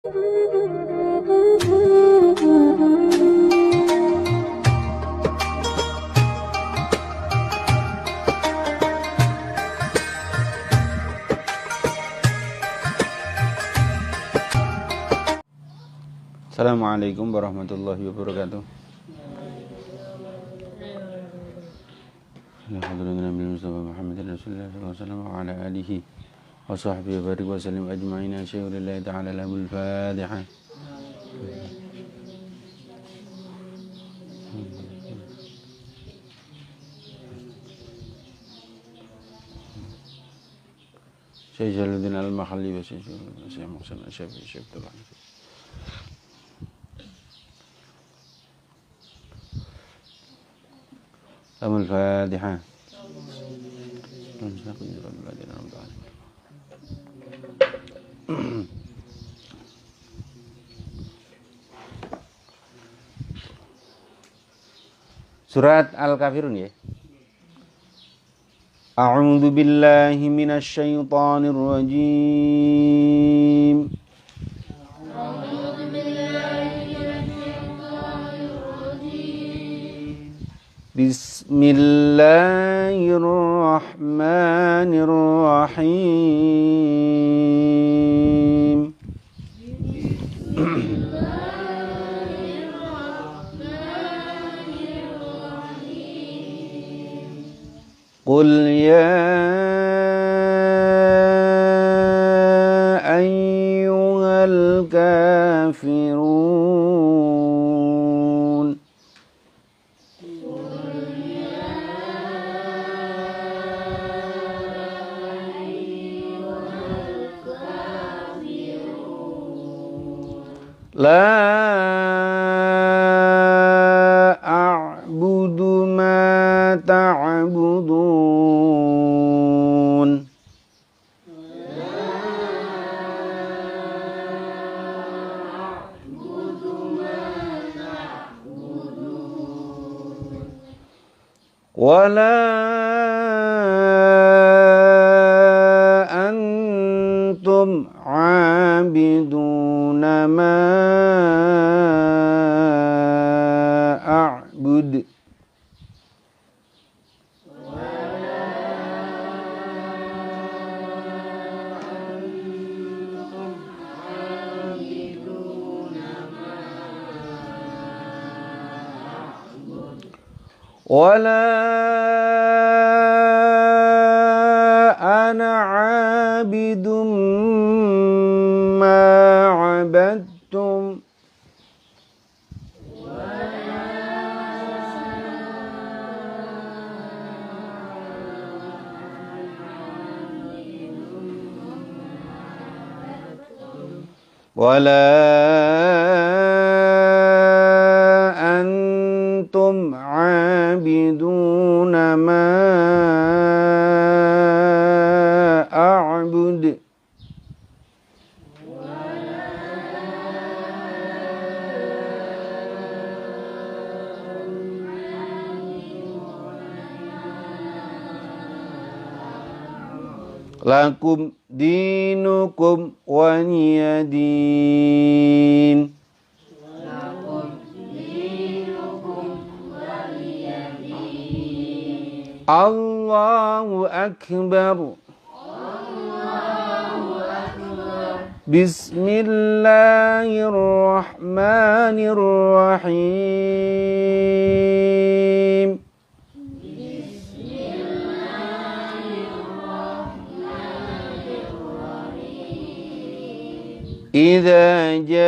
Assalamualaikum warahmatullahi wabarakatuh. Alhamdulillah Mustafa Muhammadin Rasulullah sallallahu alaihi wasallam wa ala alihi wa sahbihi wa barik wa sallim ajma'in. Asyhadu ta'ala lahul Fatihah. Syekh Jaluddin Al-Makhalli wa Syekh Muhsin Asy-Syafi'i Syekh Abdullah. Al-Fatihah. Surat Al-Kafirun ya. A'udzu billahi minasy syaithanir rajim. Bismillahirrahmanirrahim. Qul ya ayyuhal kafirun. La a'budu ma ta'budun. Wala antum 'abiduna ma a'bud. Wala ana 'abidum ma 'abadtum. Wala antum 'abiduna ma a'bud. Lakum dinukum waliyadin. Allahu Akbar. Bismillahirrahmanirrahim. Idza jaa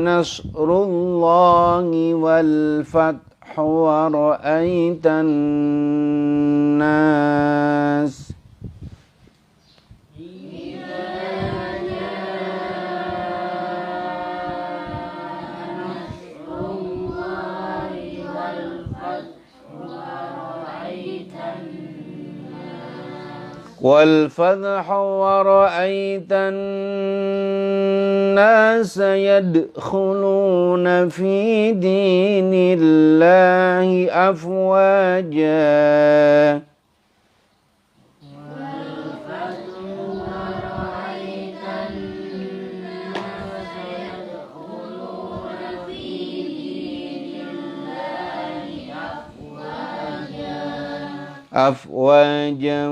nasrullahi wal fathu wa ra'aitan nas والفتح ورأيت الناس يدخلون في دين الله أفواجا والفتح ورأيت أفواجا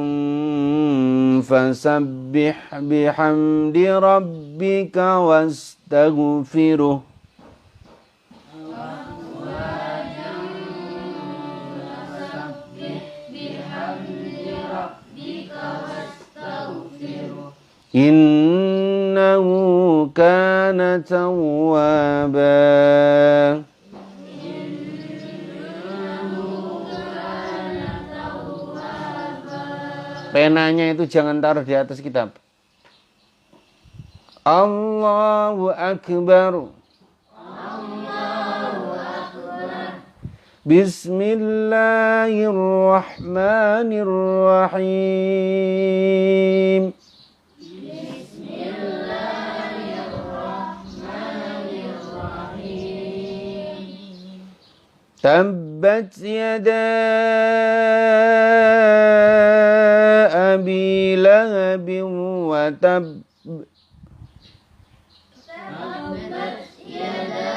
فسبح بحمد ربك واستغفره إنه كان توابا. Penanya itu jangan taruh di atas kitab. Allahu Akbar. Allahu Akbar. Bismillahirrahmanirrahim. Tabbat yada abi lahabin wa tab. Tabbat yada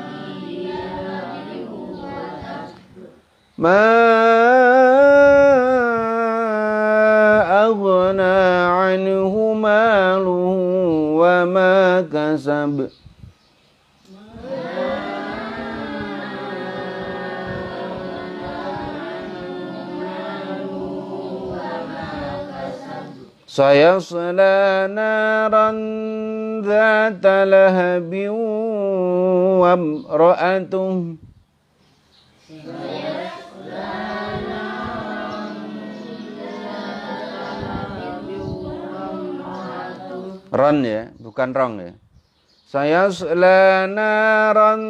abi lahabin wa tab. Ma aghna anhu maluhu wa ma kasab. Sayasla naran dhata lahabin wa imra'atuh. Ran ya, bukan rong ya. Sayasla naran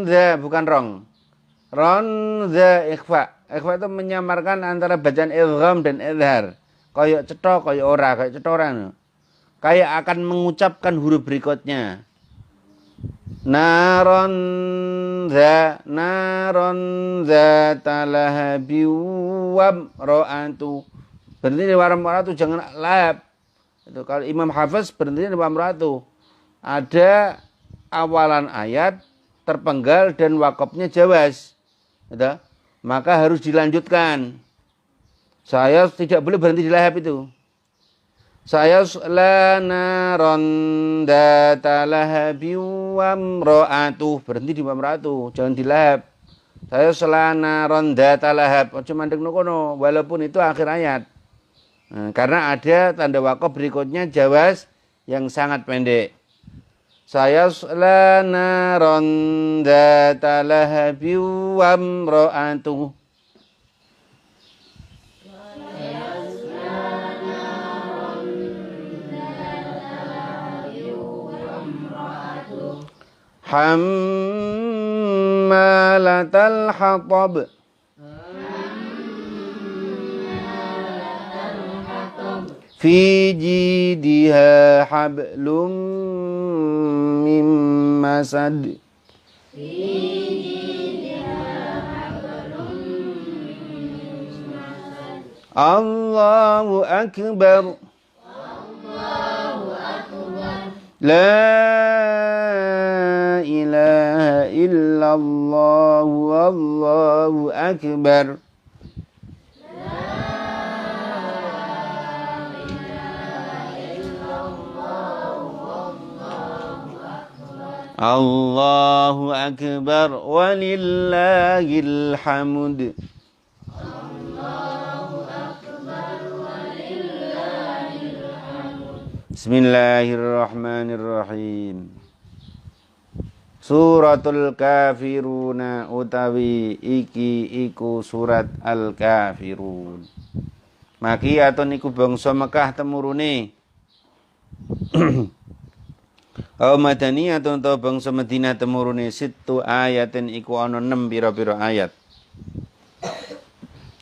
dha bukan rong. Ron za ikhfa. Ikhfa itu menyamarkan antara bacaan idgham dan idhar. Kayak cetok, kayak ora, kayak cetoran. Kayak akan mengucapkan huruf berikutnya. Naron za talahabi wam ro'atu. Berhenti di waram ro'atu, jangan lahab. Itu kalau Imam Hafiz berhenti di waram ro'atu. Ada awalan ayat terpenggal dan wakafnya jawaz. Gitu? Maka harus dilanjutkan. Saya tidak boleh berhenti di lahab itu. Saya naron data lahabi wa imra'atuh. Berhenti di imra'atuh, jangan di lahab. Saya naron data lahab. Ojo mandek nukono, walaupun itu akhir ayat. Nah, karena ada tanda wakaf berikutnya jawaz yang sangat pendek. Sayasla naron dhata lahabi wa imra'atuh. Hammalatal hatab. Fi jidiha hablum min masad. Allahu Akbar. Allahu Akbar. La ilaha illallah wallahu akbar. Allahu Akbar walillahil hamd. Allahu Akbar walillahil hamd. Bismillahirrahmanirrahim. Suratul Kafiruna utawi iki iku surat Al-Kafirun. Makiyatun iku bangsa Mekah temurune. Aw madaniyatun ta bangsa Madinah temurune situ ayatin iku ana 6 pira-pira ayat.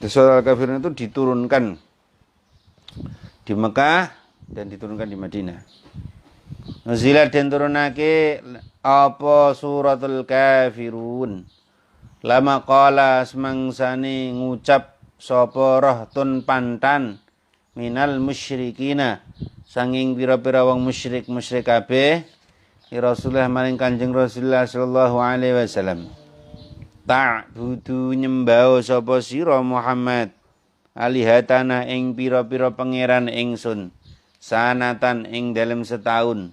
Surah Al-Kafirun itu diturunkan di Mekah dan diturunkan di Madinah. Nazilat dan turunake apa suratul Kafirun. Lama qala semangsane ngucap sapa rahtun pantan minal musyrikina sanging pira-pira wong musyrik kabeh Rasulullah maring Kanjeng Rasulullah sallallahu alaihi wasallam. Ta'budu nyembah sapa sira Muhammad alihatana ing pira-pira pangeran ingsun sanatan ing dalem setahun.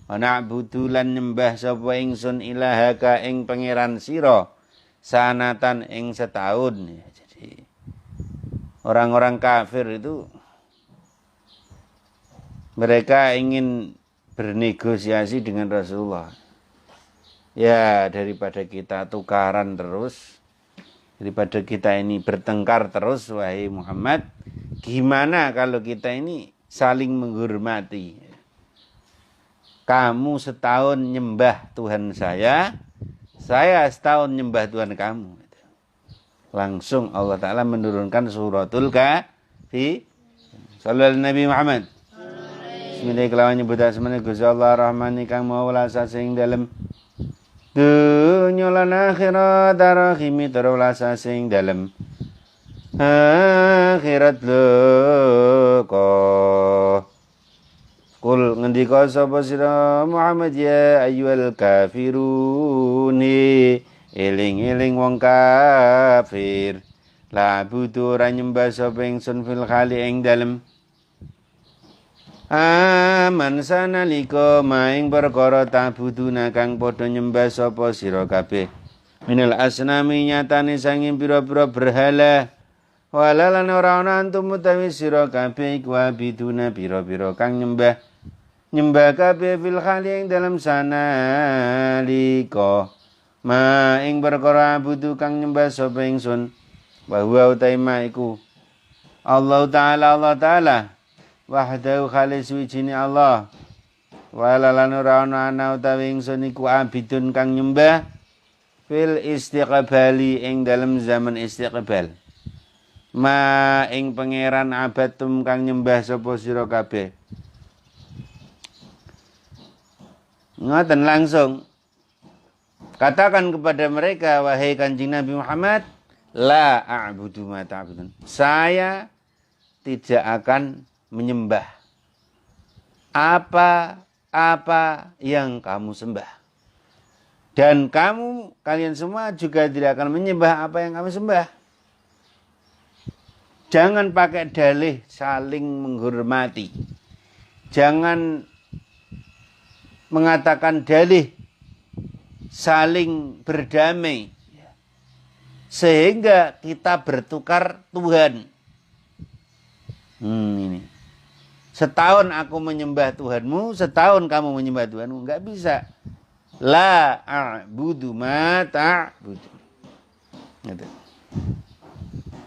Wa na'budu lan nyembah sapa ingsun ilahaka ing pangeran sira sanatan ing setahun. Jadi orang-orang kafir itu mereka ingin bernegosiasi dengan Rasulullah. Ya, daripada kita tukaran terus, daripada kita ini bertengkar terus, wahai Muhammad, gimana kalau kita ini saling menghormati? Kamu setahun nyembah Tuhan saya setahun nyembah Tuhan kamu. Langsung Allah Ta'ala menurunkan suratul Kahfi. Sallallahu Nabi Muhammad. Bismillahirrahmanirrahim. Nyebut asmane Gusti Allah Rahmani kang maula sing dalem dunya lan akhirat rahimi terulasa sing dalem akhirat loko. Kul ngendika sapa sira Muhammad ya ayyuhal kafiruni eling-eling wong kafir la butuh ora nyembah sapa ingsun fil khali ing dalem aman sanalika maing perkara tabuduna kang padha nyembah sapa sira kabeh minal asnami nyatane sanging pira-pira berhala walalan ora ana antum utawi sira kabeh iku abiduna pira-pira kang nyembah kabeh fil khali ing dalam sanalika maing perkara butuh kang nyembah sapa ingsun wa huwa utaima iku Allah Ta'ala wahdahu khalis wijini Allah walalan ora ana utawi ingsun iku abidun kang nyembah fil istiqbali ing dalem zaman istiqbal ma ing pangeran abadtum kang nyembah sapa sira kabeh ngoten langsung katakan kepada mereka wahai Kanjeng Nabi Muhammad la a'budu ma ta'budun saya tidak akan menyembah apa yang kamu sembah. Dan kalian semua juga tidak akan menyembah apa yang kami sembah. Jangan pakai dalih saling menghormati. Jangan mengatakan dalih saling berdamai. Sehingga kita bertukar Tuhan. Ini. Setahun aku menyembah Tuhanmu, setahun kamu menyembah Tuhanmu. Enggak bisa. La a'budu ma ta'budu. Gitu.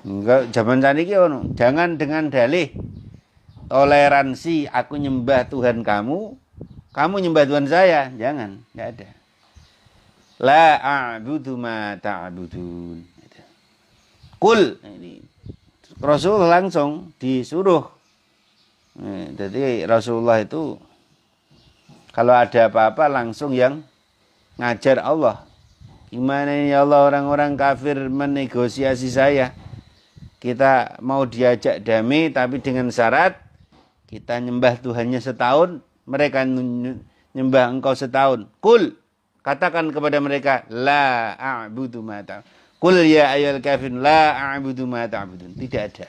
Enggak, zaman saniki ono. Jangan dengan dalih toleransi aku nyembah Tuhan kamu nyembah Tuhan saya. Jangan, enggak ada. La a'budu ma ta'budun. Gitu. Kul ini Rasul langsung disuruh. Jadi Rasulullah itu kalau ada apa-apa langsung yang ngajar Allah. Gimana ini ya Allah orang-orang kafir menegosiasi saya. Kita mau diajak damai tapi dengan syarat kita nyembah Tuhannya setahun, mereka nyembah engkau setahun. Kul katakan kepada mereka la a'budu ma ta'budun. Qul ya ayyuhal kafirun la a'budu ma ta'budun. Tidak ada.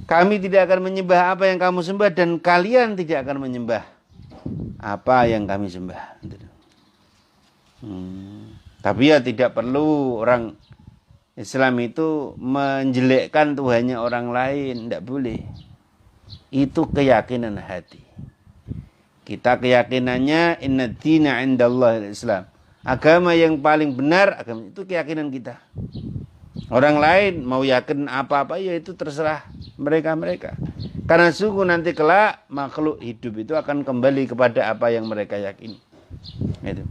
Kami tidak akan menyembah apa yang kamu sembah dan kalian tidak akan menyembah apa yang kami sembah. Tapi ya tidak perlu orang Islam itu menjelekkan Tuhannya orang lain. Tidak boleh. Itu keyakinan hati. Kita keyakinannya inna dina indallahil Islam. Agama yang paling benar, agama itu keyakinan kita. Orang lain mau yakin apa-apa ya itu terserah mereka-mereka. Karena sungguh nanti kelak makhluk hidup itu akan kembali kepada apa yang mereka yakini. Itu.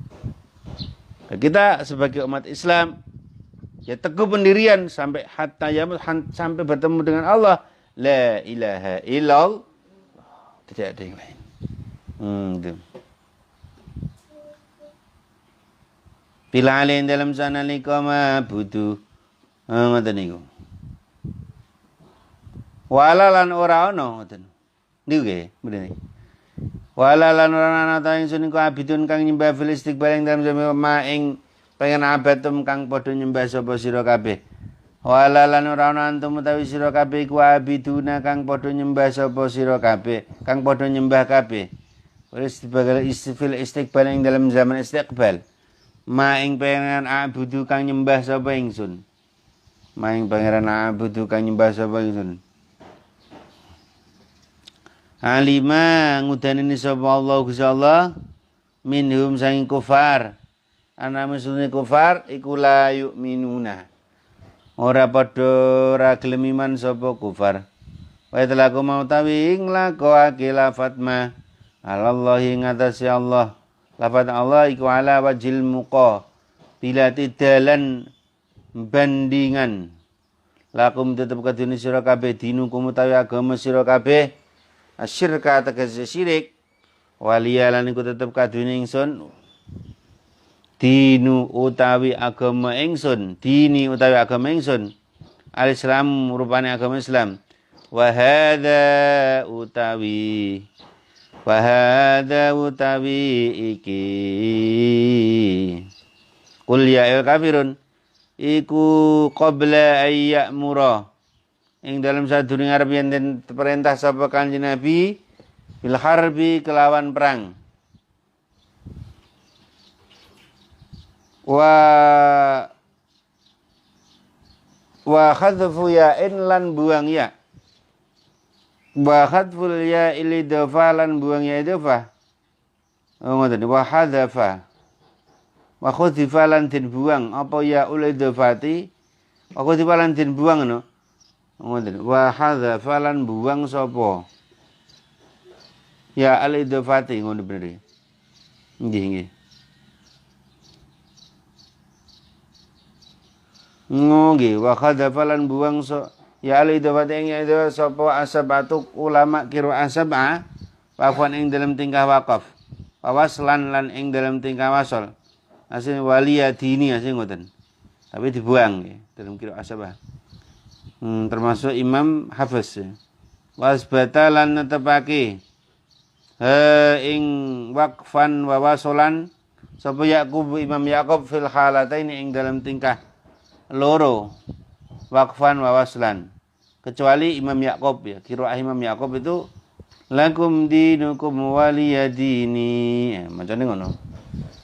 Kita sebagai umat Islam ya teguh pendirian sampai hatta sampai bertemu dengan Allah. La ilaha illallah. Tidak ada yang lain. Itu. Bila alin dalam sana likama butuh ngoten niku. Walalan ora ana ngoten. Niku nggih, mrene. Wala lan ora ana ta ingsun iku abidun kang nyembah fil istiqbal ing dalem jami maing pengen abatum kang padha nyembah sapa sira kabeh. Wala lan ora ana antum utawi sira kabeh iku abiduna kang padha nyembah sapa sira kabeh, kang padha nyembah kabeh. Wis dibagal istifil istiqbal ing dalam zaman istiqbal. Maing pengen abudu kang nyembah sapa ingsun. Maing pangeran abudu kang nyembah sapa ingsun. Alima ngudanini sapa Allah Gusti Allah minhum sanging kufar. Ana musune kufar iku la yu'minuna. Ora padha ora gelem iman sapa kufar. Wa telaku mau tawi nglakokake lafat ma alallahi ngatasi Allah. Lafat Allah iku ala wajil muqa bila tidalan bandingan. Lakum tetep kadune sira kabeh dinukum utawi agama sira kabeh. Asyirka tegese syirik waliyalan iku tetep kadune ingsun dinu utawi agama ingsun dini utawi agama ingsun al-Islam rupane agama Islam wa hadza utawi iki qul ya ayyuhal kafirun iku qabla ayyamura ing dalam sadurunge arep yen perintah sapa Kanjeng Nabi bil harbi kelawan perang wa khadfu ya in lan buang ya wa khadful ya ilidhafa lan buang ya idhafa ngoten wa hadzafa wa khudhifa lan den buang apa ya ulidhafati wa khudhifa lan den buang ngono ngoten wa hadzafa lan buang sapa ya al-idhafati ngono bener nggih nggih wa hadzafa lan buang ya al-idhafati ing ya sapa asabatu ulama kira asaba waqfan ing dalam tingkah waqaf waslan lan ing dalam tingkah wasal asing waliyadini asing ngoten tapi dibuang nggih dalam kira asaba termasuk Imam Hafiz wasbata lan netepake ing waqfan wa wasolan sapa Yakub Imam Yakub fil halataini ing dalam tingkah loro waqfan wa waslan kecuali Imam Yakub ya qiraah Imam Yakub itu lakum dinukum waliyadini macane ngono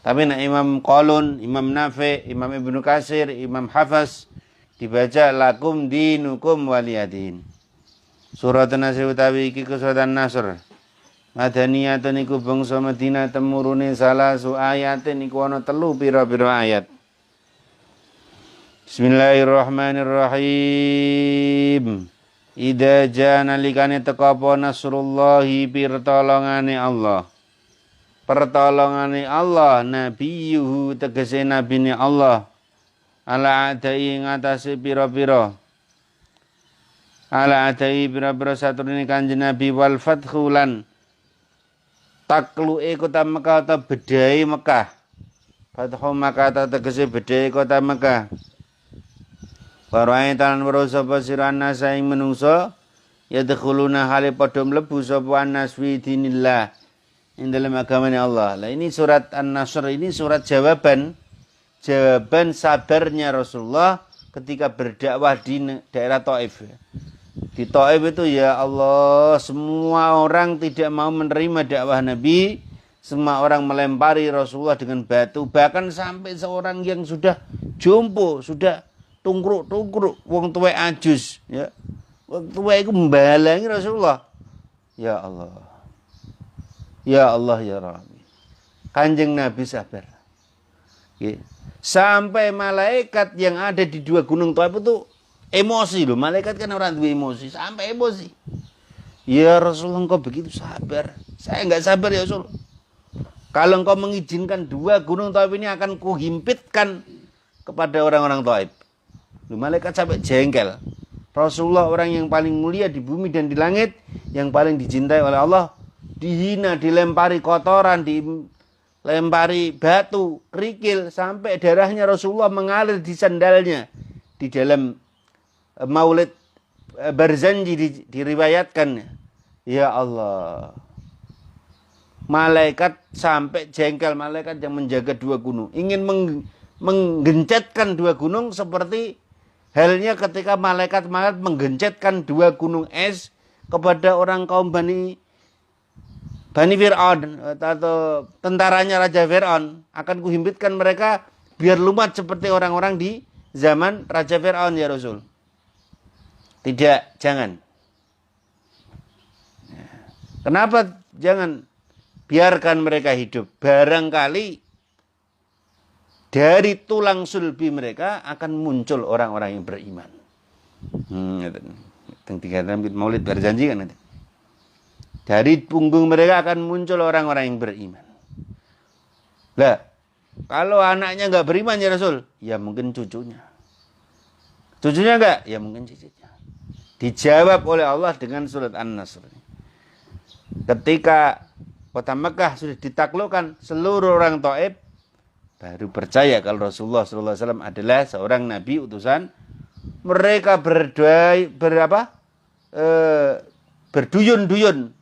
tapi nek Imam Qalun Imam Nafi Imam Ibnu Katsir Imam Hafiz dibaca lakum dinukum waliyadin. Surat An-Nasr utawi iki surat An-Nasr. Madaniyatun iku bangsa Madinah temurune salah su ayatin iku ana 3 pira-pira ayat. Bismillahirrahmanirrahim. Idza jana likane teka apa nasrullahi pertolongane Allah. Pertolongane Allah nabiyuhu tegese nabine Allah. Ala adai ngatasi pira-pira ala adai pira-pira saturune Kanjeng Nabi wal fathulan takluke kota Mekah atau bedai Mekah fathu Mekah atau tegese bedai kota Mekah warai talan weruh sapa sirana saing menungso yadkhuluna hale padha mlebu sapa anas fi dinillah ing dalem agamane Allah. Lah ini surat An-Nasr ini surat jawaban sabarnya Rasulullah ketika berdakwah di daerah Taif. Di Taif itu ya Allah, semua orang tidak mau menerima dakwah Nabi, semua orang melempari Rasulullah dengan batu, bahkan sampai seorang yang sudah jompo, sudah tungkruk, wong tuwek ajus, ya. Wong tuwek iku mbalangi Rasulullah. Ya Allah. Ya Allah ya Rabbi. Kanjeng Nabi sabar. Ya. Sampai malaikat yang ada di 2 gunung Taif itu emosi loh. Malaikat kan orang duwe emosi, sampai emosi. Ya Rasulullah engkau begitu sabar. Saya enggak sabar ya Rasul. Kalau engkau mengizinkan 2 gunung Taif ini akan kuhimpitkan kepada orang-orang Taif. Loh, malaikat sampai jengkel. Rasulullah orang yang paling mulia di bumi dan di langit, yang paling dicintai oleh Allah, dihina, dilempari kotoran, lempari batu, kerikil, sampai darahnya Rasulullah mengalir di sandalnya. Di dalam Maulid Barzanji diriwayatkan. Ya Allah. malaikat sampai jengkel, malaikat yang menjaga dua gunung ingin menggencetkan dua gunung seperti halnya ketika malaikat menggencetkan dua gunung es kepada orang kaum Bani Fir'aun atau tentaranya Raja Fir'aun, akan kuhimpitkan mereka biar lumat seperti orang-orang di zaman Raja Fir'aun ya Rasul. Tidak, jangan. Kenapa jangan? Biarkan mereka hidup. Barangkali dari tulang sulbi mereka akan muncul orang-orang yang beriman. Tiga Maulid berjanji kan nanti. Dari punggung mereka akan muncul orang-orang yang beriman. Lah, kalau anaknya nggak beriman ya Rasul, ya mungkin cucunya. Cucunya nggak, ya mungkin cucunya. Dijawab oleh Allah dengan surat An-Nasr. Ketika kota Mekah sudah ditaklukkan, seluruh orang Taif baru percaya kalau Rasulullah SAW adalah seorang nabi utusan. Mereka berduyun-duyun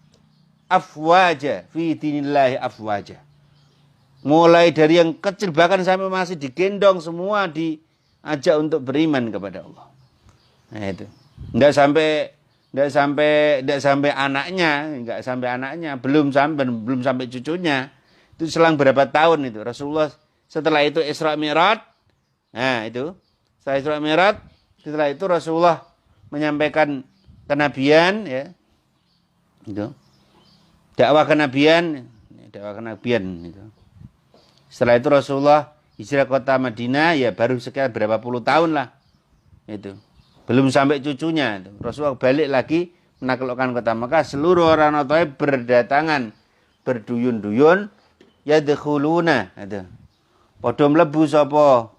afwaja fi dinillahi afwaja. Mulai dari yang kecil bahkan sampai masih digendong semua diajak untuk beriman kepada Allah. Nah itu. Enggak sampai anaknya, belum sampai cucunya. Itu selang berapa tahun itu Rasulullah setelah itu Isra Mi'raj. Nah, itu. Setelah Isra Mi'raj, setelah itu Rasulullah menyampaikan kenabian ya. Itu. Dakwah kenabian itu. Setelah itu Rasulullah hijrah kota Madinah ya baru sekitar berapa puluh tahun lah. Itu. Belum sampai cucunya. Rasulullah balik lagi menaklukkan kota Mekah. Seluruh orang Taif berdatangan berduyun-duyun yadkhuluna. Padha mlebu sapa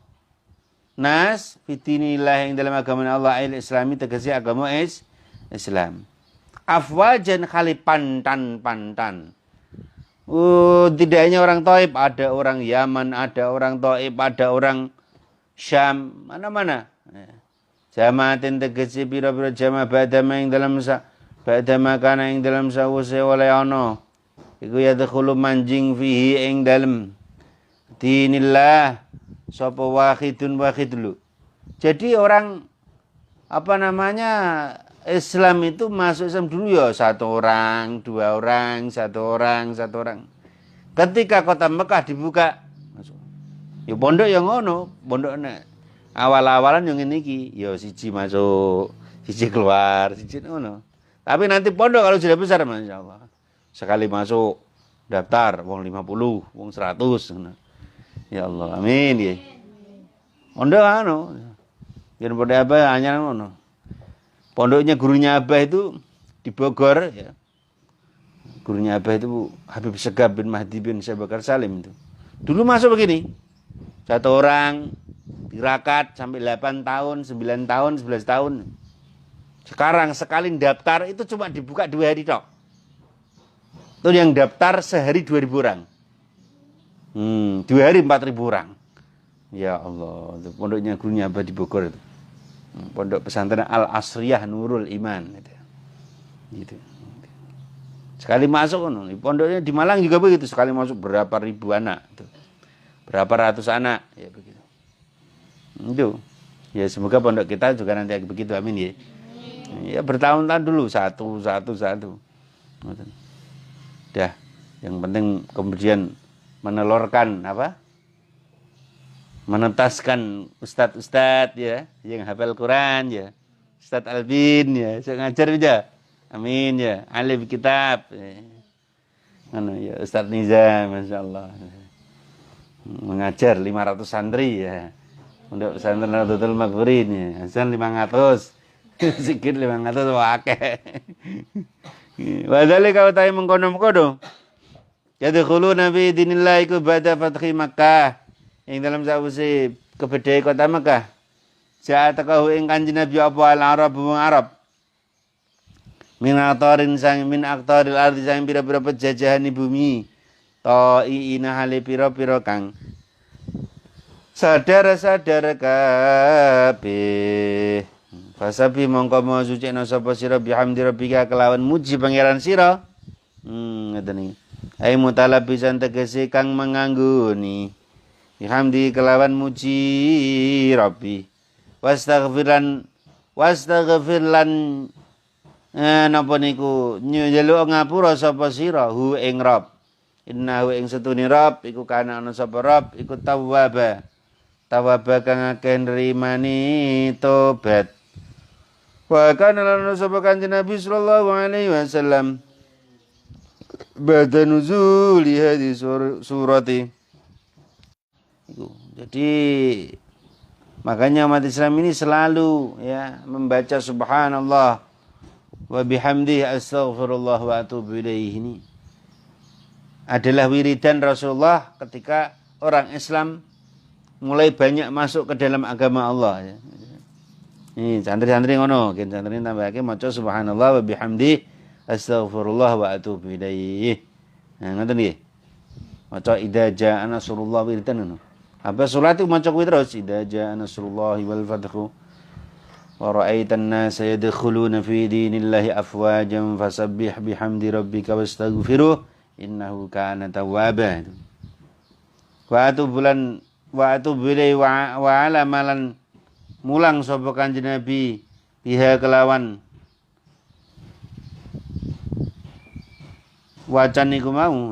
nas fidinillah yang dalam agama Allah al-Islami tegese agama Islam. Afwajan kali pantan. Tidak hanya orang Taif, ada orang Yaman, ada orang Taif, ada orang Syam, mana-mana. Jamaatin tegesi pira-pira jamaah ba'dama yang dalam ba'dama kana yang dalam sawuse oleh ana iku yadkhulu manjing fihi ing dalem dinillah sapa wahidun wahid dulu. Jadi orang Islam itu masuk Islam dulu ya satu orang, dua orang, satu orang. Ketika kota Mekah dibuka masuk. Ya pondok yang ngono, pondoknya awal-awalan yang ini ya siji masuk, siji keluar, siji ngono. Tapi nanti pondok kalau sudah besar masyaallah. Sekali masuk daftar wong 50, wong 100 ngono. Ya Allah, amin ya. Pondok anu. Yen pondok apa anyar ngono. Pondoknya gurunya Abah itu di Bogor ya. Gurunya Abah itu Habib Segaf bin Mahdi bin Syekh Bakar Salim itu. Dulu masuk begini. Satu orang tirakat sampai 8 tahun, 9 tahun, 11 tahun. Sekarang sekali daftar itu cuma dibuka 2 hari tok. Itu yang daftar sehari 2.000 orang. 2 hari 4.000 orang. Ya Allah, itu pondoknya gurunya Abah di Bogor itu. Pondok pesantren Al-Asriyah Nurul Iman gitu. Sekali masuk pondoknya di Malang juga begitu, sekali masuk berapa ribu anak itu. Berapa ratus anak ya begitu. Itu. Ya semoga pondok kita juga nanti begitu, amin ya. Ya bertahun-tahun dulu satu. Dah, yang penting kemudian menelurkan menetaskan ustadz ya yang hafal Quran ya. Ustadz Albin ya, saya ngajar aja. Amin ya. Alim kitab. Ya. Ustadz Nizam, masyaallah. Mengajar 500 santri ya. Untuk pesantren Nahdlatul Maghfurin ya. Hasan 500. Sikit 500 akeh. Wa dzalika utai mengkono-mengkono. Yadkhuluna fi dinillah iku ba'da fathi Makkah. Yang dalam sawise kebedai kota Makkah. Ja'atakahu ing Kanjeng Nabi apa al-Arab wong Arab. Min aktaril ardi sang pira-pira penjajahan bumi. Ta'iina hale pira-pira kang sadar-sadar kabeh. Fasabi mongko mau sucikna sapa sira bihamdi rabbika kelawan muji pangeran sira. Ngeten iki. ai mutalabisan tegese kang mengangguni bihamdi kelawan muji Rabbi wastaghfir lan napa niku njaluk ngapura sapa sira hu ing Rabb innahu ing setune Rabb iku kana ana sapa Rabb iku tawwaba kang akeh nrimani tobat wa kana lan sapa kanjeng Nabi sallallahu alaihi wasallam ba'da nuzuli hadis surati itu. Jadi makanya umat Islam ini selalu ya membaca subhanallah wa bihamdihi astaghfirullah wa atubu ilaihi ini adalah wiridan Rasulullah ketika orang Islam mulai banyak masuk ke dalam agama Allah ya. Ini santri-santri ngono, santri tambahake maca subhanallah wa bihamdihi astaghfirullah wa atubu ilaihi. Nah, ngoten nggih. Maca idza jaa nasrullah wiridan ngono. Apa salat itu maca kuwi terus idza jaa nasrullah wal fathu wa ra'aitan nasa yadkhuluna fi dinillahi afwajan fasabbih bihamdi rabbika wastaghfiruh innahu kana tawwaba. Wa atubu ilaihi wa ala malan mulang sapa kanjeng Nabi biha kelawan wacan niku mau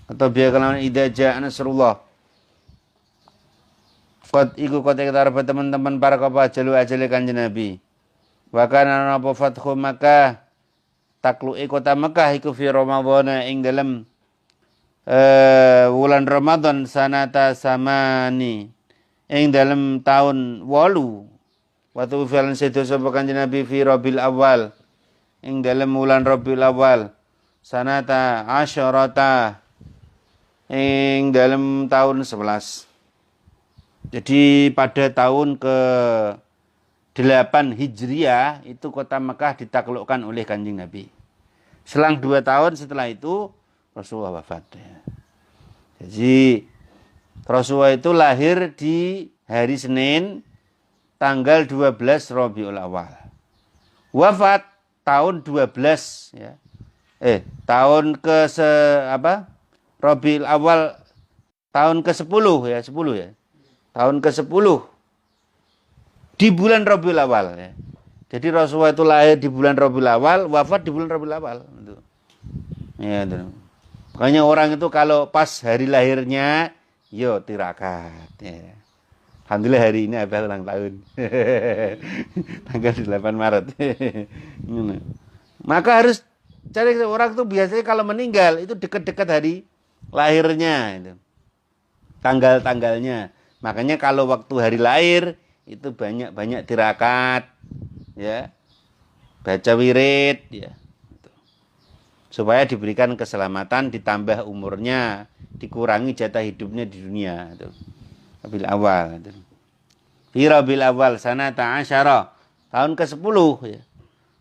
atau biha kelawan idza jaa nasrullah fat iku kote kita teman-teman para kapan ajale kanjeng Nabi wa kana apa fathu Makkah takluke kota Makkah iku fi Ramadhan ing dalem wulan Ramadan sanata samani ing dalam tahun 8 waktu fi'lan sedo sapa kanjeng Nabi fi Rabiul Awal ing dalam wulan Rabiul Awal sanata asyarata ing dalam tahun 11. Jadi pada tahun ke-8 Hijriah itu kota Mekah ditaklukkan oleh kanjeng Nabi. Selang 2 tahun setelah itu Rasulullah wafat. Jadi Rasulullah itu lahir di hari Senin tanggal 12 Rabiul Awal. Wafat tahun 12 ya. Tahun Rabiul Awal tahun ke-10 ya, 10 ya. Tahun ke-10 di bulan Rabiul Awal ya. Jadi Rasulullah itu lahir di bulan Rabiul Awal, wafat di bulan Rabiul Awal. Ya, itu. Makanya orang itu kalau pas hari lahirnya, yo tirakat. Ya. Alhamdulillah hari ini ada ulang tahun. Tanggal 8 Maret. Maka harus cari orang itu biasanya kalau meninggal itu dekat-dekat hari lahirnya. Itu. Tanggal-tanggalnya. Makanya kalau waktu hari lahir itu banyak-banyak tirakat. Ya. Baca wirid. Ya. Supaya diberikan keselamatan, ditambah umurnya, dikurangi jatah hidupnya di dunia. Rabiul Awal. Fi Rabiul Awal sanata asyara, tahun ke-10 ya.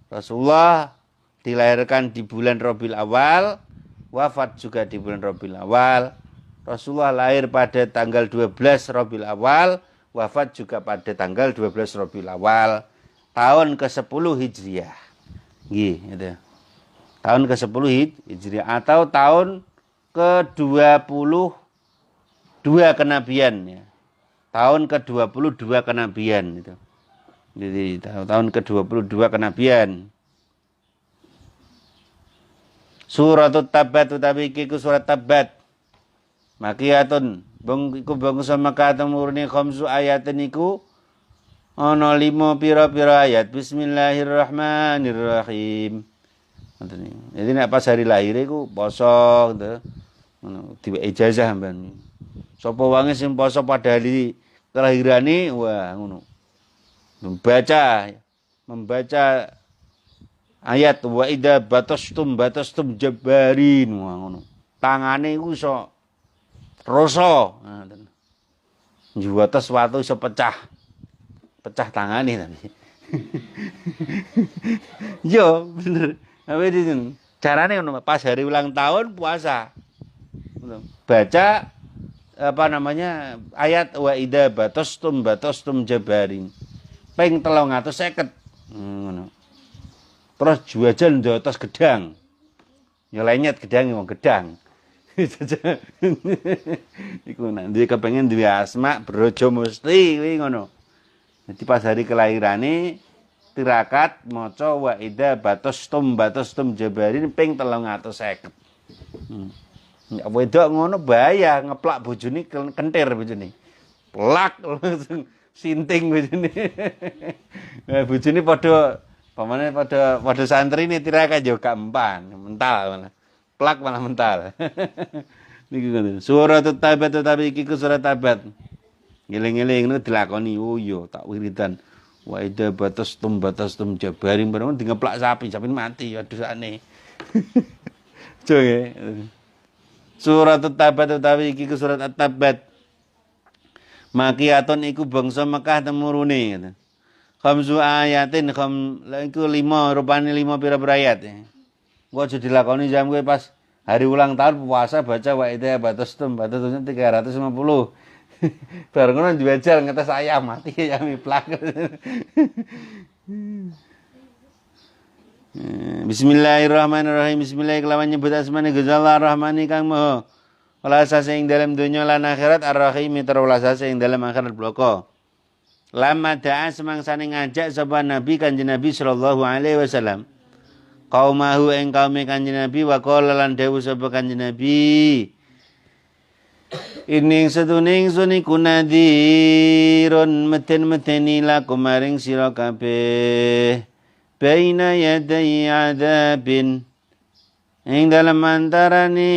Rasulullah dilahirkan di bulan Rabiul Awal, wafat juga di bulan Rabiul Awal. Rasulullah lahir pada tanggal 12 Rabiul Awal, wafat juga pada tanggal 12 Rabiul Awal, tahun ke-10 Hijriah. Nggih, gitu. Tahun ke-10 Hijriah atau tahun ke-22 kenabian ya. Tahun ke-22 kenabian itu. Jadi tahun ke-22 kenabian. Suratut Tabat utawi iku surat Tabat. Makiyatun iku bangsa Makkah temurune khamsu ayatin iku ana 5 pira-pira ayat. Bismillahirrahmanirrahim. Jadi nek pas hari lahir iku poso gitu. Ngono, diwe ijazah sampean. Sapa wangi sing poso pada hari kelahirane, wah ngono. Membaca ayat wa idza batastum jabbarin, wah ngono. Tangane iku iso rasa. Ngoten. Juwates watu iso pecah. Pecah tangane tapi. Yo, bener. Apa itu? Caranya pas hari ulang tahun puasa. Baca ayat wa idza batastum jabarin. Ping 350. Terus juajan di atas gedang. Ya lenyet gedang wong gedang. Iku nek duwe kepengen duwe asma brojo mesti kuwi ngono. Jadi pas hari kelahirane tirakat maca wa idza batastum jabarin ping 350. Ya wedok ngono bahaya ngeplak bojone kentir bojone. Plak langsung sinting bojone. Nah bojone padha pamane pada santri ini tirakat yo gak empan, mental malah. Plak malah mental. Niki ngono. Surat Tabat tapi iki ku surat Tabat. Ngeling-eling niku dilakoni. Oh iya tak wiridan. Wa idza batastum jabarin bareng dingeplak sapi mati. Aduh sakne. Joge. Surat Tabat utawi iki ku surat At-Tabat. Makiyatun iku bangsa Mekah temurune ngono. Khamsu ayatin iku 5 rupane 5 pira-pira ayat. Engko aja dilakoni jam kowe pas hari ulang tahun puasa baca wa idza batastum 350. Bareng ngono jual ngetes ayam mati ayam plak. Bismillahirrahmanirrahim. Bismillah kelawan nyebut asmane Gusti Allah Rahmani kang Maha welasa ing dalam dunya lan akhirat Ar-Rahim terwelasa ing dalam akhirat bloko. Lama da'a semangsane ngajak sapa Nabi Kanjeng Nabi sallallahu alaihi wasallam. Qaumahu ing kaume Kanjeng Nabi wa qala lan dawuh sapa Kanjeng Nabi. Ining setuning suni kunadirun meten-meteni lakum maring sira kabeh. Baina yaday adabin ing dalam antarane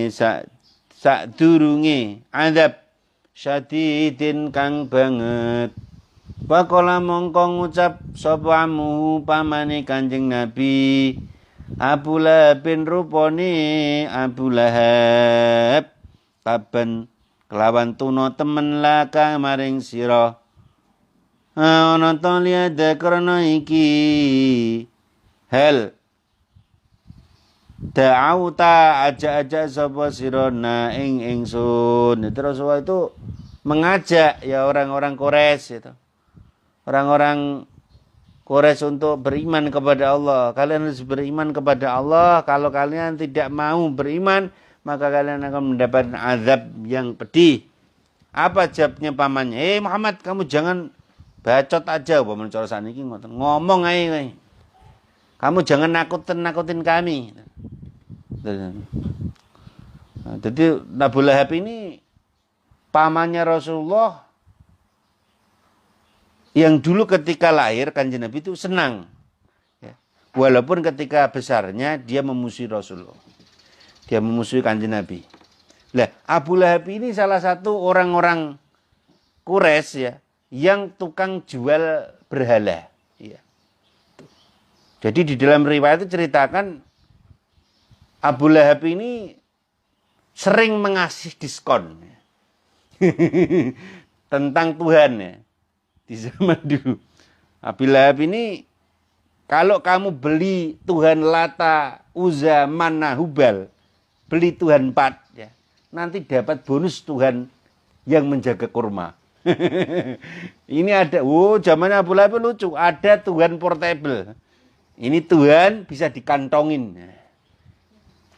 sak durunge adab syadidin kang banget. Pakola mongko ngucap sapa amu pamane Kanjeng Nabi Abu Lahab bin rupane Abu Lahab taban kelawan tuna temen laka maring sira ana to liada krana iki hal da'auta aja-aja sapa sirona ing ingsun. Terus itu mengajak ya orang-orang Quraisy itu. Orang-orang Quraisy untuk beriman kepada Allah. Kalian harus beriman kepada Allah. Kalau kalian tidak mau beriman, maka kalian akan mendapat azab yang pedih. Apa jawabnya pamannya? Muhammad, kamu jangan bacot aja paman cara saniki ngoten. Ngomong ae kowe. Kamu jangan nakutin kami. Nah, jadi Abu Lahab ini pamannya Rasulullah yang dulu ketika lahir Kanjeng Nabi itu senang. Ya. Walaupun ketika besarnya dia memusuhi Rasulullah. Dia memusuhi Kanjeng Nabi. Lah, Abu Lahab ini salah satu orang-orang Quraisy ya, yang tukang jual berhala. Ya. Jadi di dalam riwayat itu ceritakan Abu Lahab ini sering mengasih diskon tentang Tuhan ya. Di zaman dulu. Abu Lahab ini kalau kamu beli Tuhan Lata, Uzza, Manna, Hubal, beli Tuhan 4 ya, nanti dapat bonus Tuhan yang menjaga kurma. Ini ada, zamannya Abu Lahab lucu, ada Tuhan portable. Ini Tuhan bisa dikantongin.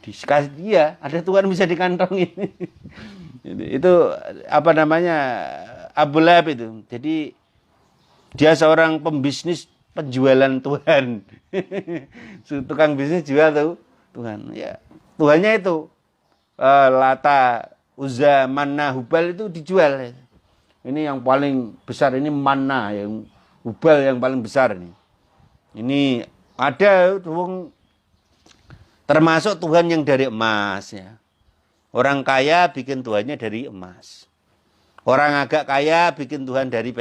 Dikasih dia, ada Tuhan bisa dikantongin. Itu apa namanya Abu Lahab itu. Jadi dia seorang pembisnis penjualan Tuhan. Tukang bisnis jual tuh Tuhan. Ya, Tuhannya itu Lata, Uzza, Manna, Hubal itu dijual. Ini yang paling besar ini Manna, yang Hubal yang paling besar ini. Ini ada termasuk Tuhan yang dari emas ya. Orang kaya bikin Tuhannya dari emas. Orang agak kaya bikin Tuhan dari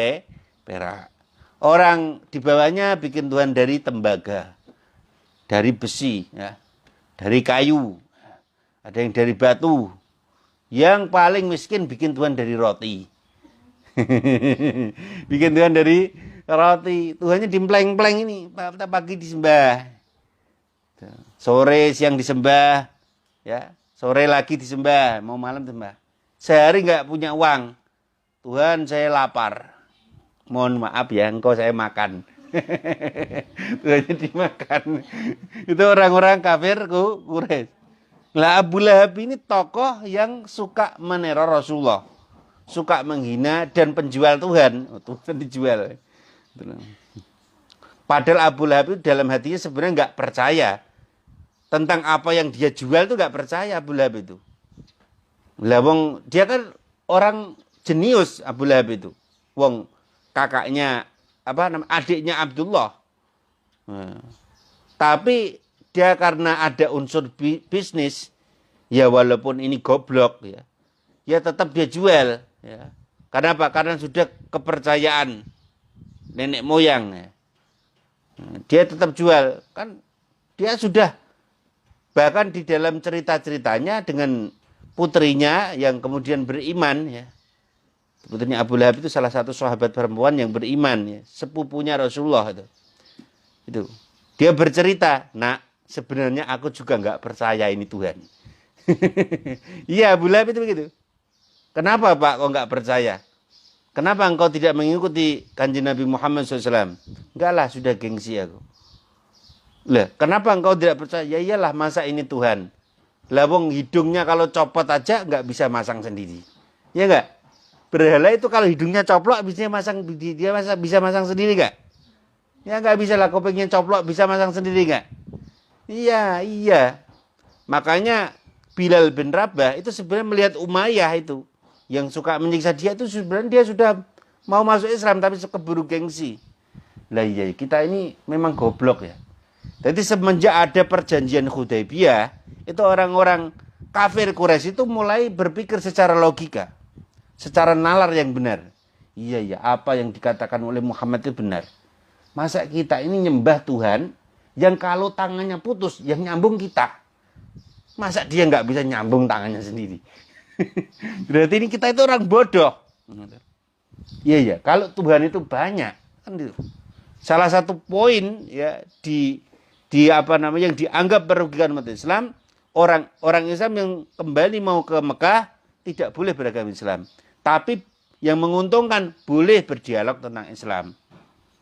perak. Orang di bawahnya bikin Tuhan dari tembaga. Dari besi ya. Dari kayu. Ada yang dari batu. Yang paling miskin bikin Tuhan dari roti. Bikin Tuhan dari roti. Tuhannya dimpleng-pleng ini. Pagi disembah. Sore siang disembah, ya. Sore lagi disembah, mau malam disembah. Sehari nggak punya uang. Tuhan saya lapar. Mohon maaf ya, engkau saya makan. Tuhannya dimakan. Itu orang-orang kafir Quraisy. Lah Abu Lahab ini tokoh yang suka meneror Rasulullah, suka menghina dan penjual Tuhan. Oh, Tuhan dijual. Padahal Abu Lahab itu dalam hatinya sebenarnya nggak percaya tentang apa yang dia jual, itu nggak percaya Abu Lahab itu. Lah wong dia kan orang jenius Abu Lahab itu. Wong kakaknya adiknya Abdullah. Nah, tapi dia karena ada unsur bisnis, ya walaupun ini goblok ya tetap dia jual ya. Karena apa? Karena sudah kepercayaan nenek moyang ya. Nah, dia tetap jual, kan dia sudah bahkan di dalam cerita-ceritanya dengan putrinya yang kemudian beriman ya. Putrinya Abu Lahab itu salah satu sahabat perempuan yang beriman ya, sepupunya Rasulullah itu. Itu. Dia bercerita, "Nak, sebenarnya aku juga nggak percaya ini Tuhan." Iya, Abu Lahab itu begitu. Kenapa Pak kok nggak percaya? Kenapa engkau tidak mengikuti kanjeng Nabi Muhammad SAW? Enggak lah, sudah gengsi aku. Lah, kenapa engkau tidak percaya? Ya iyalah, masa ini Tuhan. Lah wong hidungnya kalau copot aja nggak bisa masang sendiri. Ya enggak? Berhala itu kalau hidungnya coplok bisa masang sendiri nggak? Ya nggak bisa lah, kupingnya coplok bisa masang sendiri nggak? Iya. Makanya Bilal bin Rabah itu sebenarnya melihat Umayyah itu yang suka menyiksa dia, itu sebenarnya dia sudah mau masuk Islam tapi keburu gengsi. Lah iya, kita ini memang goblok ya. Jadi semenjak ada perjanjian Hudaybiyah, itu orang-orang kafir Quraisy itu mulai berpikir secara logika, secara nalar yang benar. Iya, apa yang dikatakan oleh Muhammad itu benar. Masa kita ini nyembah Tuhan yang kalau tangannya putus, yang nyambung kita. Masa dia nggak bisa nyambung tangannya sendiri? Berarti ini kita itu orang bodoh. Iya, kalau Tuhan itu banyak, kan gitu. Salah satu poin ya di yang dianggap merugikan umat Islam, orang Islam yang kembali mau ke Mekah tidak boleh beragama Islam. Tapi yang menguntungkan boleh berdialog tentang Islam.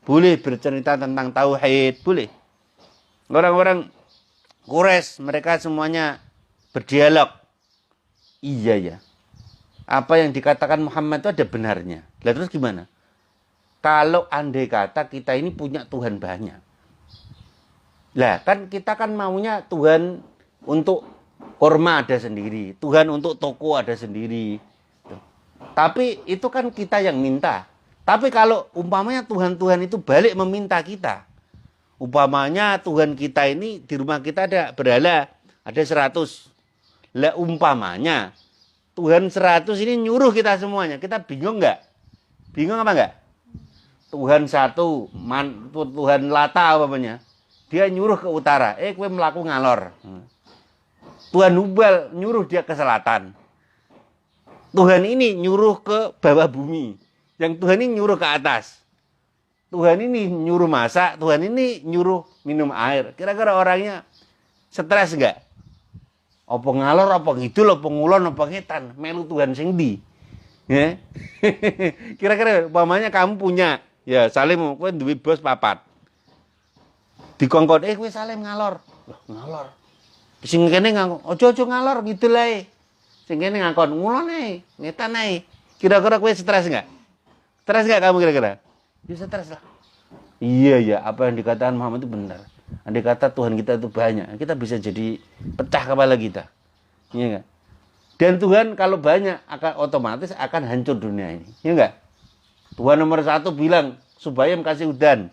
Boleh bercerita tentang tauhid, boleh. Orang-orang Quraisy mereka semuanya berdialog. Iya. Apa yang dikatakan Muhammad itu ada benarnya. Lah terus gimana? Kalau andai kata kita ini punya Tuhan banyak. Lah kan kita kan maunya Tuhan untuk kurma ada sendiri. Tuhan untuk toko ada sendiri. Tapi itu kan kita yang minta. Tapi kalau umpamanya Tuhan-Tuhan itu balik meminta kita. Umpamanya Tuhan kita ini di rumah kita ada berhala. Ada 100. Lah umpamanya Tuhan 100 ini nyuruh kita semuanya. Kita bingung nggak? Bingung apa nggak? Tuhan satu, Tuhan Lata apapanya. Dia nyuruh ke utara. Kowe melaku ngalor. Tuhan Hubal nyuruh dia ke selatan. Tuhan ini nyuruh ke bawah bumi. Yang Tuhan ini nyuruh ke atas. Tuhan ini nyuruh masak. Tuhan ini nyuruh minum air. Kira-kira orangnya stres nggak? Apa ngalor, apa ngidul, apa ngulon, apa ngetan, melu Tuhan sing ndi. Ya. Kira-kira umpamanya kamu punya, ya Salim kowe duwe bos 4. Dikongkon, kowe Salim ngalor. Loh, ngalor. Sing kene ngangkon, aja ngalor ngidul ae. Sing kene ngangkon ngulon ae, ngetan ae. Kira-kira kowe stres enggak? Stres enggak kamu kira-kira? Ya stres lah. Iya, apa yang dikatakan Muhammad itu benar. Andai kata Tuhan kita itu banyak, kita bisa jadi pecah kepala kita. Iya enggak? Dan Tuhan kalau banyak akan otomatis akan hancur dunia ini. Iya enggak? Tuhan nomor 1 bilang, Subayam kasih hujan.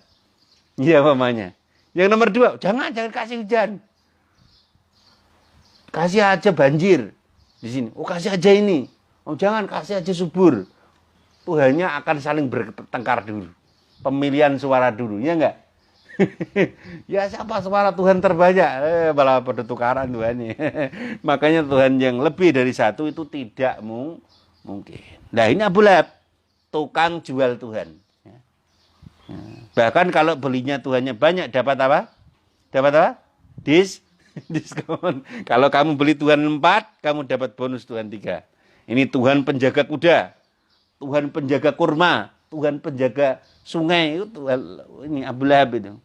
Iya mamanya. Yang nomor 2, jangan kasih hujan. Kasih aja banjir di sini. Oh, kasih aja ini. Oh, jangan kasih aja subur. Tuhannya akan saling bertengkar dulu. Pemilihan suara dulu, ya enggak? Ya siapa suara Tuhan terbanyak? Malah pada tukaran Tuhan. Makanya Tuhan yang lebih dari satu itu tidak mungkin. Nah ini Abu Lahab, tukang jual Tuhan. Bahkan kalau belinya Tuhannya banyak, dapat apa? Dapat apa? Diskon. Kalau kamu beli Tuhan 4, kamu dapat bonus Tuhan 3. Ini Tuhan penjaga kuda, Tuhan penjaga kurma, Tuhan penjaga sungai itu Tuhan, ini Abu Lahab itu.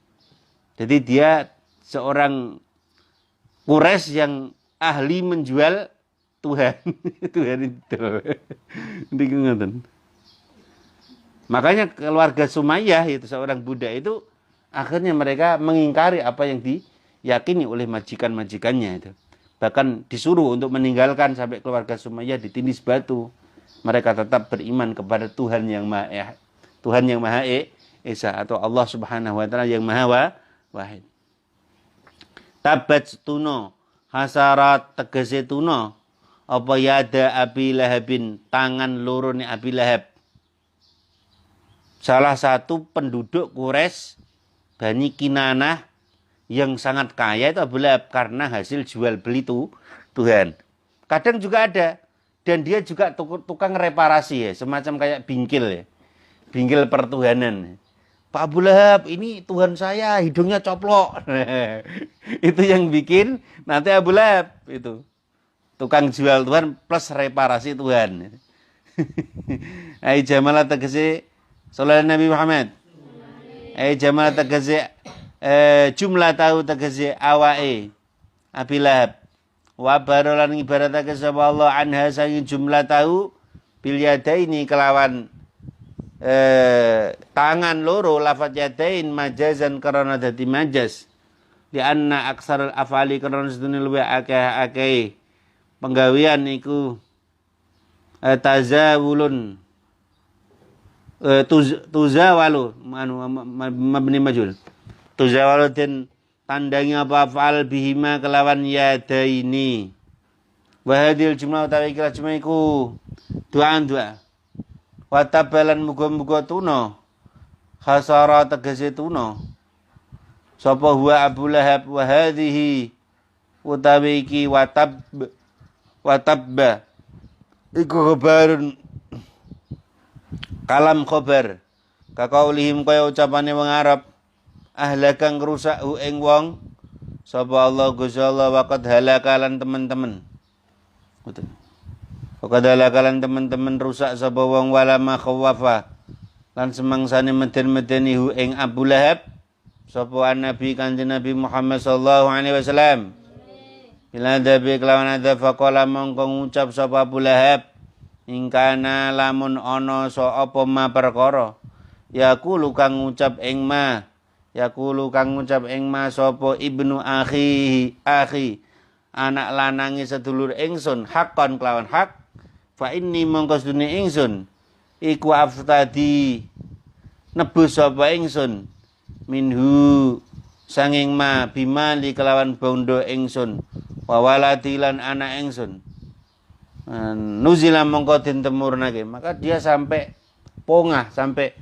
Jadi dia seorang Quraisy yang ahli menjual Tuhan. Tuhan itu. Ngoten. Makanya keluarga Sumayyah itu seorang budak itu akhirnya mereka mengingkari apa yang diyakini oleh majikan-majikannya itu. Bahkan disuruh untuk meninggalkan sampai keluarga Sumayyah ditindis batu. Mereka tetap beriman kepada Tuhan yang Maha Esa atau Allah Subhanahu wa taala yang Maha Wahid. Tabat tuno hasarat tegese tuno apa yada Abi Lahabin tangan loro ni Abi Lahab. Salah satu penduduk Quraisy Bani Kinanah yang sangat kaya itu Abu Lahab karena hasil jual beli Tuhan. Kadang juga ada dan dia juga tukang reparasi ya, semacam kayak bingkil ya. Bingkil pertuhanan. Pak Abu Lahab, ini Tuhan saya hidungnya coplok. Itu yang bikin nanti Abu Lahab itu. Tukang jual Tuhan plus reparasi Tuhan. Ai jamalah tegese sallallahu Nabi Muhammad. Ai jamalah tegese jumlah tahu tegese awake Abi Lahab. Wa barolan ibaratake sapa Allah anha saking jumlah tahu bil yadaini kelawan tangan loro lafat yadain majazan karena dadi majaz di anna aksarul afali karena sedune luwih akeh penggawean iku tazawulun tuzawalu mabni majul tuzawalu den tandangi apa fa'al bihima kelawan yadaini wa hadhil jumlah utawi kira jumlah iku doa watabalan muga-muga tuna khasara tegese tuna sapa huwa Abu Lahab wa hadhihi utawi iki watabba iku khabarun kalam khabar kakaulihim kaya ucapane wong Arab ahlakang rusak ing wong sapa Allah Gusti Allah waqad halakalan teman-teman. Betul. Waqad halakalan teman-teman rusak sapa wong wala ma khawafa lan semangsane meden-medeni hu ing Abu Lahab sapa Nabi Kanjeng Nabi Muhammad sallallahu alaihi wasallam. Bila dabi kelawan ada faqala mongko ngucap sapa Abu Lahab ingkana lamun ana sa apa ma perkara yaqulu kang ngucap ing ma yaqulu kang ngucap ing ma sapa ibnu akhi anak lanange sedulur ingsun hakon kelawan hak fa inni mongko sedune ingsun iku aftadi nebus sapa ingsun minhu sanging ma bimali kelawan bondo ingsun wa waladi lan anak ingsun nuzila mongko den temurnake maka dia sampai pongah sampai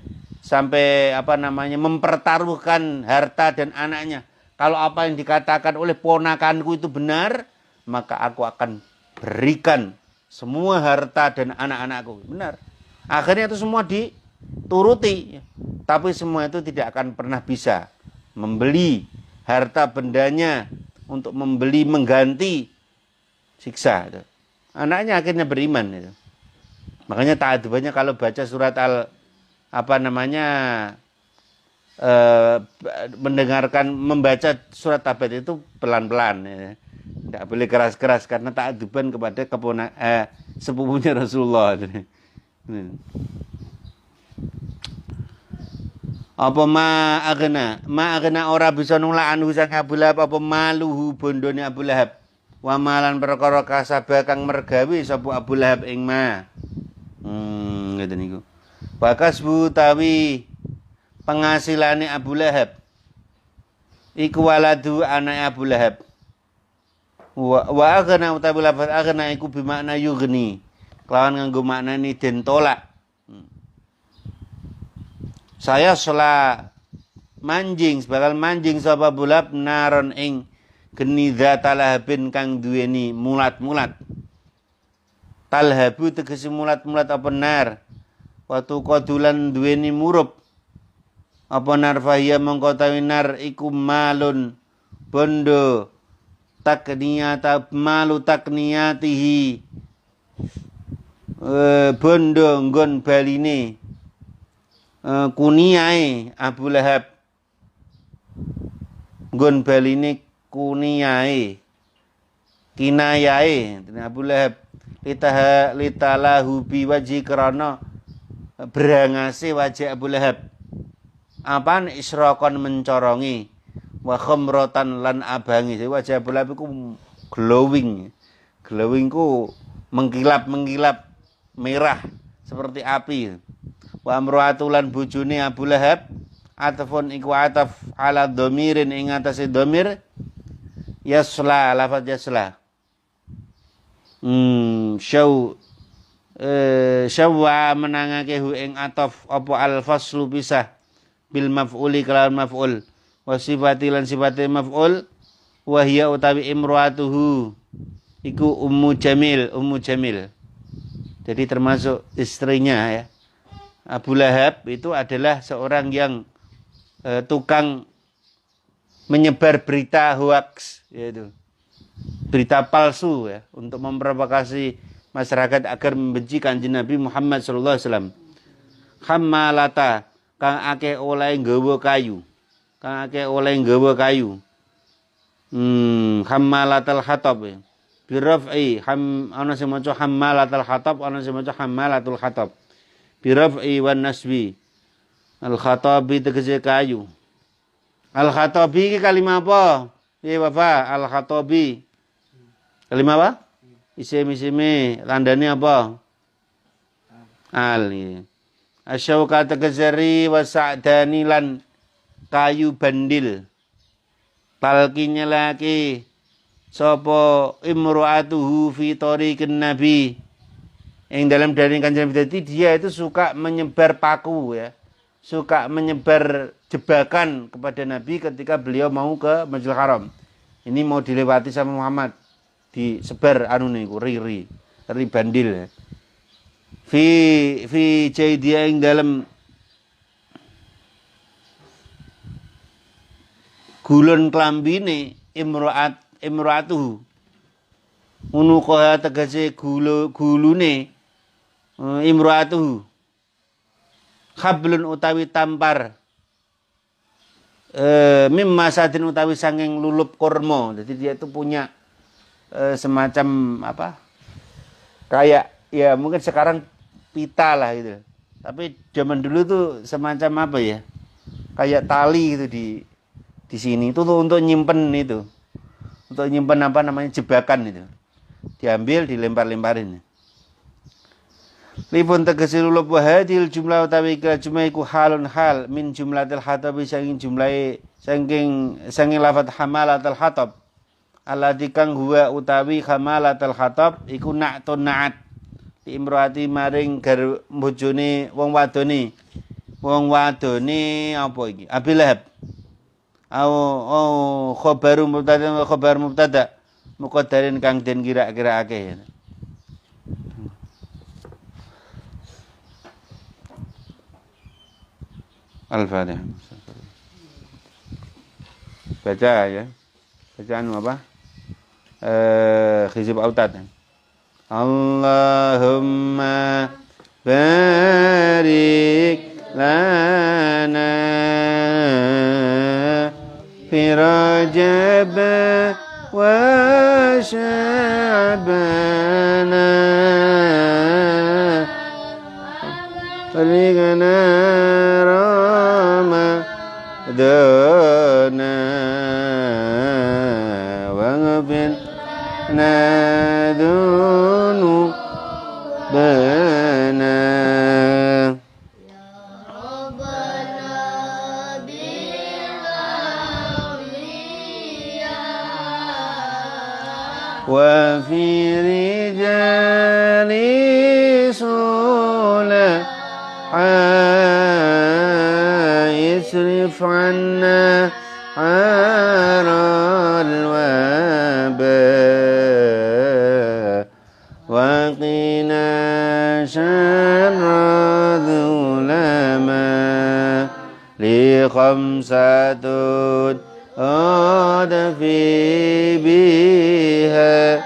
mempertaruhkan harta dan anaknya. Kalau apa yang dikatakan oleh ponakanku itu benar, maka aku akan berikan semua harta dan anak-anakku. Benar. Akhirnya itu semua dituruti. Tapi semua itu tidak akan pernah bisa membeli harta bendanya untuk mengganti siksa. Anaknya akhirnya beriman. Makanya ta'adubannya kalau baca surat membaca surat Tabat itu pelan-pelan ya. Tidak boleh keras-keras karena ta'aduban kepada sepupunya Rasulullah. Apa ma agna ora bisa nulak anu sang Abu Lahab apa maluhu bondone Abu Lahab wa malan perkara kasaba kang mergawe sapa Abu Lahab ing ma ngeten niku bakas bu tawi penghasilannya Abu Lahab iku waladu anak Abu Lahab wa aghna utawi lafaz aghna iku bimakna yughni kelawan nganggo maknane den tolak saya sela bakal manjing sapa Abu Lahab naron ing geni zatalahabin kang duweni mulat-mulat talhabu tegese mulat-mulat apa nar watu kodulan duweni murup apa nar fahiyya mongko tawi nar iku malun bondo malu takniyatihi bondo nggon baline Kuniyae Abu Lahab. Nggon baline kuniyae. Kinayae Abu Lahab litalahu biwaji krana berangase wajah Abu Lahab. Apaan israqan mencorongi wa khamratan lan abangi. Jadi wajah Abu Lahab iku glowing. Glowing ku mengkilap-mengkilap merah seperti api. Wa amra'atu lan bojone Abu Lahab atafun iku ataf ala dhamirin ing atase dhamir yasla lafaz yasla. Syawwa menangake hu ing ataf apa al-faslu pisah bil maf'uli kelawan maf'ul wa sifati lan sifate maf'ul wa hiya utawi imra'atuhu iku Ummu Jamil. Jadi termasuk istrinya ya. Abu Lahab itu adalah seorang yang tukang menyebar berita hoax, yaitu berita palsu ya, untuk memprovokasi masyarakat agar membenci Kanjeng Nabi Muhammad sallallahu alaihi wasallam. Hammalata kang akeh oleh nggawa kayu. Hammalatal hatab ya. Biraf'i ana sing maca hammalatal hatab, ana sing maca hammalatul hatab. Biraf'i wan nasbi. Al-khatabi tegese kayu. Al-khatabi iki kalimah apa? Piye Bapak? Al-khatabi. Kalimah apa? Isim-isime tandane apa? Al. Asyauka tegese wa sa'dani lan kayu bandil. Talkinya laki sapa imra'atuhu fi tariqin nabi. Yang dalam dari Kanjeng Nabi tadi dia itu suka menyebar paku ya. Suka menyebar jebakan kepada Nabi ketika beliau mau ke Masjidil Haram. Ini mau dilewati sama Muhammad. Disebar ri bandil ya. Fi jaidia yang dalam gulun klambine imra'atuhu. Unuqaha tegese gulune imra'atuhu. Hablun utawi tampar mimma sadin utawi sanging lulup kurma. Jadi dia itu punya semacam apa? Kayak ya mungkin sekarang pita lah gitu. Tapi zaman dulu tuh semacam apa ya? Kayak tali gitu di sini itu tuh untuk nyimpen itu. Untuk nyimpen apa namanya jebakan itu. Diambil dilempar-lemparin. Lipun tegesi lulup wahadil jumlah utawi kira jumlah iku halun hal min jumlatil hatabi saking jumlahi saking lafad hamalatil hatab alladzi kang huwa utawi hamalatil hatab iku na'tun na'at di imroati maring gar bojone wong wadone apa iki Abu Lahab khobar mubtada muqaddarin kang den kira-kiraake. Al-Fatihah. Baca ya. Bacaan apa? Hizib Autad. Allahumma barik lana fi Rajab wa Sya'bana Berikanna Ramadana wa ghfirna dzunubana wa fi rijali sulah isrif anna aral waba wa qina syarra dhulama li khamsatun adfi biha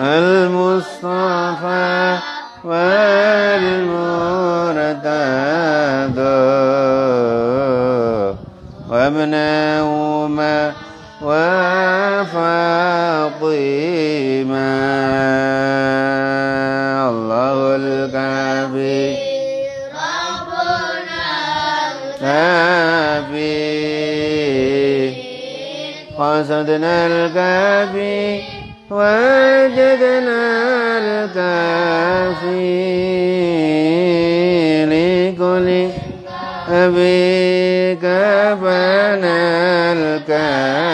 المصطفى والمرتضى وابنهما وفاطمة الله الكافي ربنا الكافي قصدنا الكافي وجدنا الكافي لكل أبي كفنا الكافي